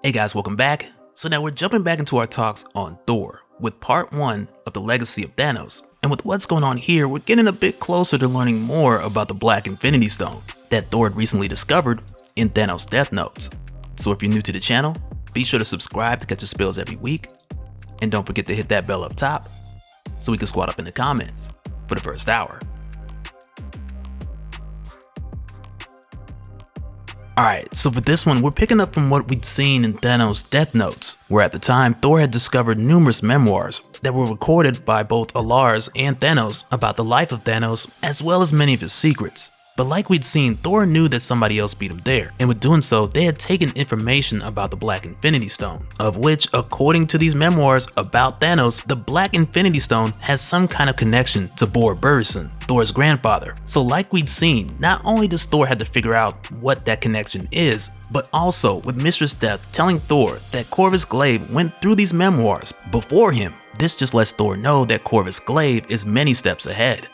Hey guys, welcome back. So now we're jumping back into our talks on Thor with part 1 of the legacy of Thanos. And with what's going on here, we're getting a bit closer to learning more about the Black Infinity Stone that Thor had recently discovered in Thanos' Death Notes. So if you're new to the channel, be sure to subscribe to catch the spills every week. And don't forget to hit that bell up top so we can squat up in the comments for the first hour. Alright, so for this one, we're picking up from what we'd seen in Thanos' Death Notes, where at the time Thor had discovered numerous memoirs that were recorded by both Lars and Thanos about the life of Thanos, as well as many of his secrets. But like we'd seen, Thor knew that somebody else beat him there, and with doing so, they had taken information about the Black Infinity Stone, of which, according to these memoirs about Thanos, the Black Infinity Stone has some kind of connection to Bor Burison, Thor's grandfather. So like we'd seen, not only does Thor have to figure out what that connection is, but also with Mistress Death telling Thor that Corvus Glaive went through these memoirs before him. This just lets Thor know that Corvus Glaive is many steps ahead.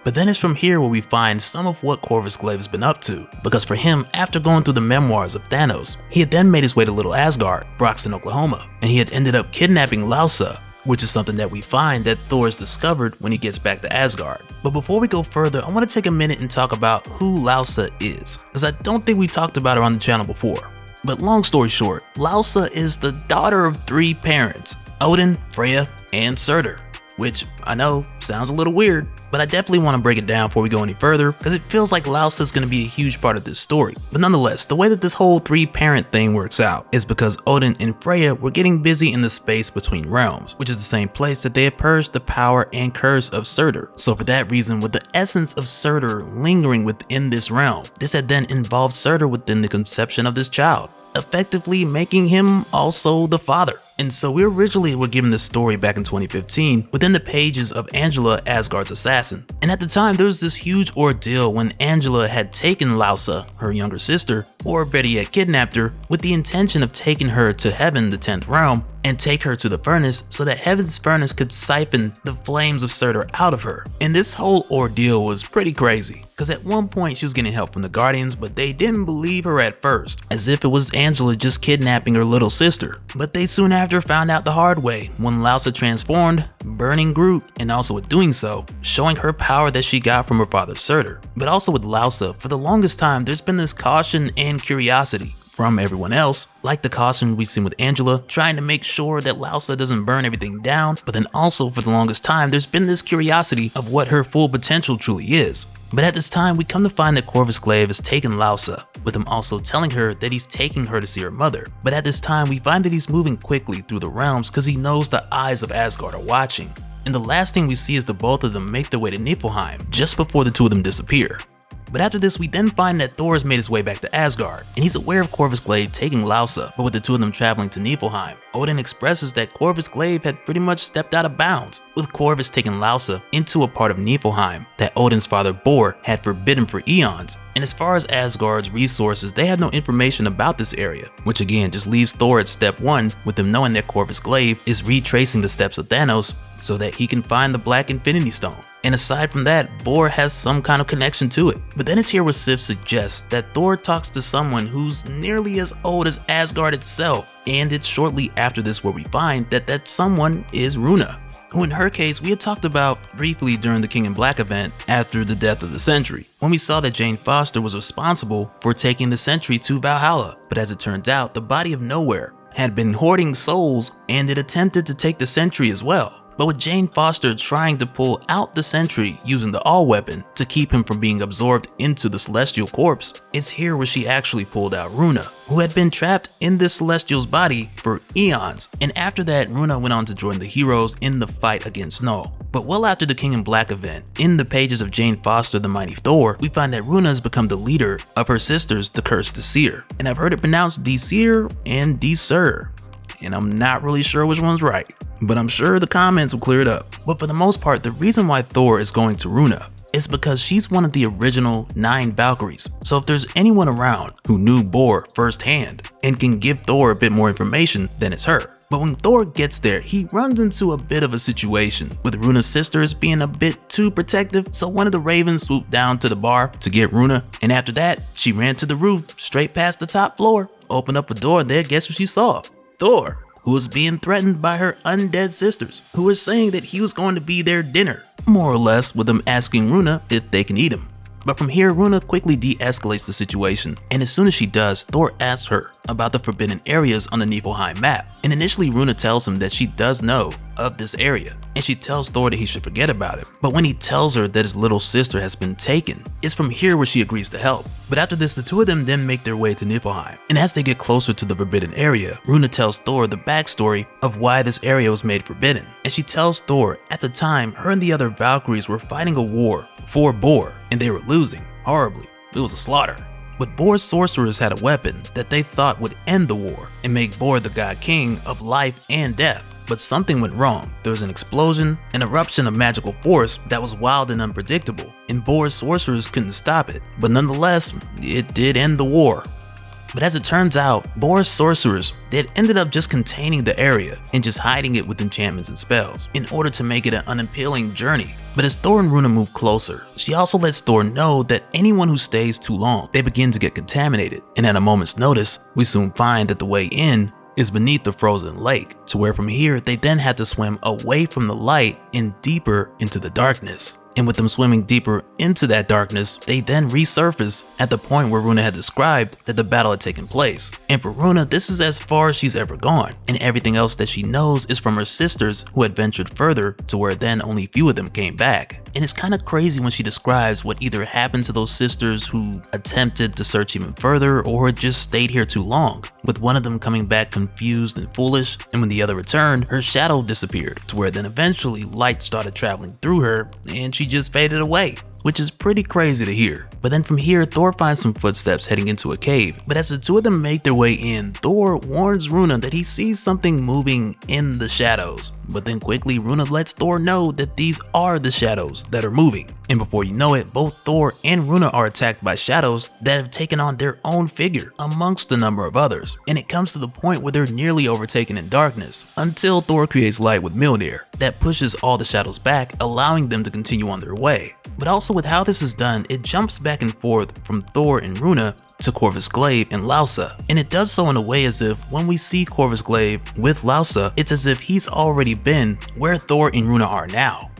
But then it's from here where we find some of what Corvus Glaive has been up to, because for him, after going through the memoirs of Thanos, he had then made his way to Little Asgard, Broxton, Oklahoma, and he had ended up kidnapping Lausa, which is something that we find that Thor has discovered when he gets back to Asgard. But before we go further, I want to take a minute and talk about who Lausa is, because I don't think we talked about her on the channel before. But long story short, Lausa is the daughter of 3 parents, Odin, Freya, and Surtur. Which I know sounds a little weird, but I definitely want to break it down before we go any further because it feels like Lausa is going to be a huge part of this story. But nonetheless, the way that this whole 3-parent thing works out is because Odin and Freya were getting busy in the space between realms, which is the same place that they had purged the power and curse of Surtur. So for that reason, with the essence of Surtur lingering within this realm, this had then involved Surtur within the conception of this child, effectively making him also the father. And so we originally were given this story back in 2015 within the pages of Angela, Asgard's assassin. And at the time there was this huge ordeal when Angela had taken Lausa, her younger sister, or better yet kidnapped her, with the intention of taking her to Heaven, the 10th realm, and take her to the furnace so that Heaven's furnace could siphon the flames of Surtur out of her. And this whole ordeal was pretty crazy, because at one point she was getting help from the Guardians, but they didn't believe her at first, as if it was Angela just kidnapping her little sister. But they soon after found out the hard way when Lausa transformed, burning Groot, and also with doing so, showing her power that she got from her father Surtur. But also with Lausa, for the longest time there's been this caution and curiosity from everyone else, like the caution we've seen with Angela, trying to make sure that Lausa doesn't burn everything down, but then also for the longest time there's been this curiosity of what her full potential truly is. But at this time we come to find that Corvus Glaive has taken Lausa, with him also telling her that he's taking her to see her mother. But at this time we find that he's moving quickly through the realms because he knows the eyes of Asgard are watching. And the last thing we see is the both of them make their way to Niflheim just before the two of them disappear. But after this, we then find that Thor has made his way back to Asgard, and he's aware of Corvus Glaive taking Lausa, but with the two of them traveling to Niflheim, Odin expresses that Corvus Glaive had pretty much stepped out of bounds, with Corvus taking Lausa into a part of Niflheim that Odin's father Bor had forbidden for eons. And as far as Asgard's resources, they had no information about this area, which again just leaves Thor at step 1 with them knowing that Corvus Glaive is retracing the steps of Thanos so that he can find the Black Infinity Stone. And aside from that, Bor has some kind of connection to it. But then it's here where Sif suggests that Thor talks to someone who's nearly as old as Asgard itself. And it's shortly after this where we find that that someone is Runa, who in her case we had talked about briefly during the King in Black event after the death of the Sentry, when we saw that Jane Foster was responsible for taking the Sentry to Valhalla. But as it turns out, the body of Nowhere had been hoarding souls and it attempted to take the Sentry as well. But with Jane Foster trying to pull out the Sentry using the All weapon to keep him from being absorbed into the Celestial corpse, it's here where she actually pulled out Runa, who had been trapped in this Celestial's body for eons. And after that, Runa went on to join the heroes in the fight against Null. But well after the King in Black event, in the pages of Jane Foster the Mighty Thor, we find that Runa has become the leader of her sisters, the Cursed Seer. And I've heard it pronounced Seer and Sir, and I'm not really sure which one's right, but I'm sure the comments will clear it up. But for the most part, the reason why Thor is going to Runa is because she's one of the original 9 Valkyries. So if there's anyone around who knew Bor firsthand and can give Thor a bit more information, then it's her. But when Thor gets there, he runs into a bit of a situation, with Runa's sisters being a bit too protective, so one of the ravens swooped down to the bar to get Runa, and after that, she ran to the roof, straight past the top floor, opened up a door and there, guess what she saw? Thor, who was being threatened by her undead sisters, who were saying that he was going to be their dinner, more or less with them asking Runa if they can eat him. But from here, Runa quickly de-escalates the situation, and as soon as she does, Thor asks her about the forbidden areas on the Niflheim map. And initially, Runa tells him that she does know of this area, and she tells Thor that he should forget about it. But when he tells her that his little sister has been taken, it's from here where she agrees to help. But after this, the two of them then make their way to Niflheim, and as they get closer to the forbidden area, Runa tells Thor the backstory of why this area was made forbidden. And she tells Thor at the time her and the other Valkyries were fighting a war for Bor, and they were losing horribly. It was a slaughter. But Bor's sorcerers had a weapon that they thought would end the war and make Bor the god king of life and death. But something went wrong. There was an explosion, an eruption of magical force that was wild and unpredictable, and Bor's sorcerers couldn't stop it. But nonetheless, it did end the war. But as it turns out, Bor's sorcerers, they had ended up just containing the area and just hiding it with enchantments and spells in order to make it an unappealing journey. But as Thor and Runa move closer, she also lets Thor know that anyone who stays too long, they begin to get contaminated. And at a moment's notice, we soon find that the way in is beneath the frozen lake, to where from here they then had to swim away from the light and deeper into the darkness. And with them swimming deeper into that darkness, they then resurface at the point where Runa had described that the battle had taken place. And for Runa, this is as far as she's ever gone, and everything else that she knows is from her sisters who had ventured further to where then only few of them came back. And it's kind of crazy when she describes what either happened to those sisters who attempted to search even further or had just stayed here too long, with one of them coming back confused and foolish, and when the other returned, her shadow disappeared, to where then eventually light started traveling through her and she just faded away, which is pretty crazy to hear. But then from here, Thor finds some footsteps heading into a cave, but as the two of them make their way in, Thor warns Runa that he sees something moving in the shadows. But then quickly, Runa lets Thor know that these are the shadows that are moving. And before you know it, both Thor and Runa are attacked by shadows that have taken on their own figure amongst a number of others. And it comes to the point where they're nearly overtaken in darkness, until Thor creates light with Mjolnir that pushes all the shadows back, allowing them to continue on their way. But also with how this is done, it jumps back and forth from Thor and Runa to Corvus Glaive and Lausa, and it does so in a way as if when we see Corvus Glaive with Lausa, it's as if he's already been where Thor and Runa are now.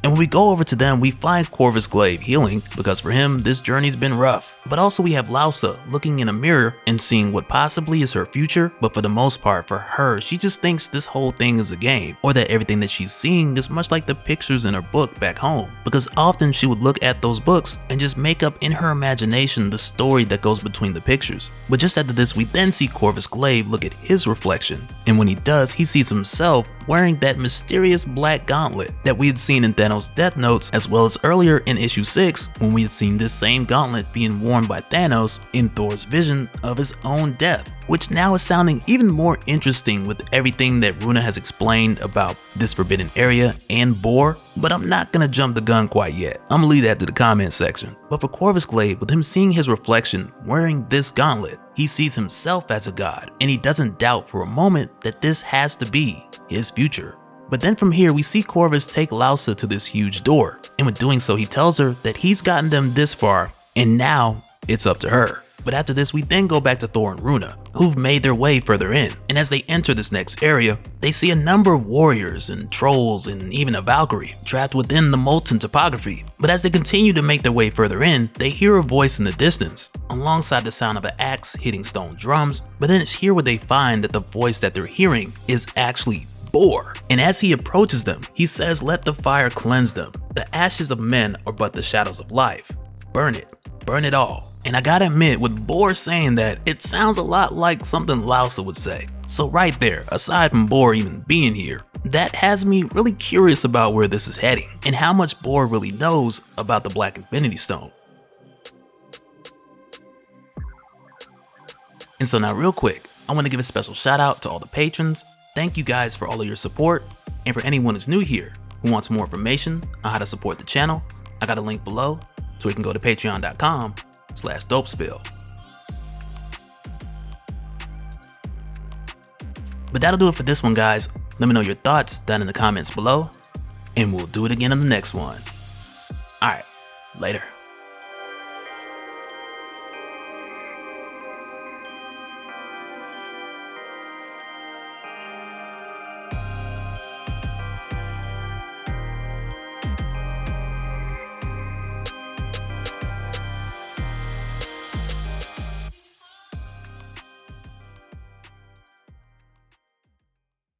And when we go over to them, we find Corvus Glaive healing, because for him, this journey's been rough. But also we have Lausa looking in a mirror and seeing what possibly is her future, but for the most part, for her, she just thinks this whole thing is a game, or that everything that she's seeing is much like the pictures in her book back home. Because often she would look at those books and just make up in her imagination the story that goes between the pictures. But just after this, we then see Corvus Glaive look at his reflection, and when he does, he sees himself wearing that mysterious black gauntlet that we had seen in Thanos' Death Notes, as well as earlier in issue 6 when we had seen this same gauntlet being worn by Thanos in Thor's vision of his own death, which now is sounding even more interesting with everything that Runa has explained about this forbidden area and Bor. But I'm not gonna jump the gun quite yet. I'm gonna leave that to the comment section. But for Corvus Glaive, with him seeing his reflection wearing this gauntlet, he sees himself as a god, and he doesn't doubt for a moment that this has to be his future. But then from here, we see Corvus take Lausa to this huge door, and with doing so, he tells her that he's gotten them this far, and now it's up to her. But after this, we then go back to Thor and Runa, who've made their way further in, and as they enter this next area, they see a number of warriors and trolls and even a Valkyrie trapped within the molten topography. But as they continue to make their way further in, they hear a voice in the distance, alongside the sound of an axe hitting stone drums. But then it's here where they find that the voice that they're hearing is actually Bor. And as he approaches them, he says, "Let the fire cleanse them. The ashes of men are but the shadows of life. Burn it all." And I gotta admit, with Bor saying that, it sounds a lot like something Lausa would say. So right there, aside from Bor even being here, that has me really curious about where this is heading, and how much Bor really knows about the Black Infinity Stone. And so now real quick, I want to give a special shout out to all the patrons. Thank you guys for all of your support, and for anyone who's new here who wants more information on how to support the channel, I got a link below so you can go to patreon.com/dopespill. But that'll do it for this one, guys. Let me know your thoughts down in the comments below, and we'll do it again on the next one. Alright, later.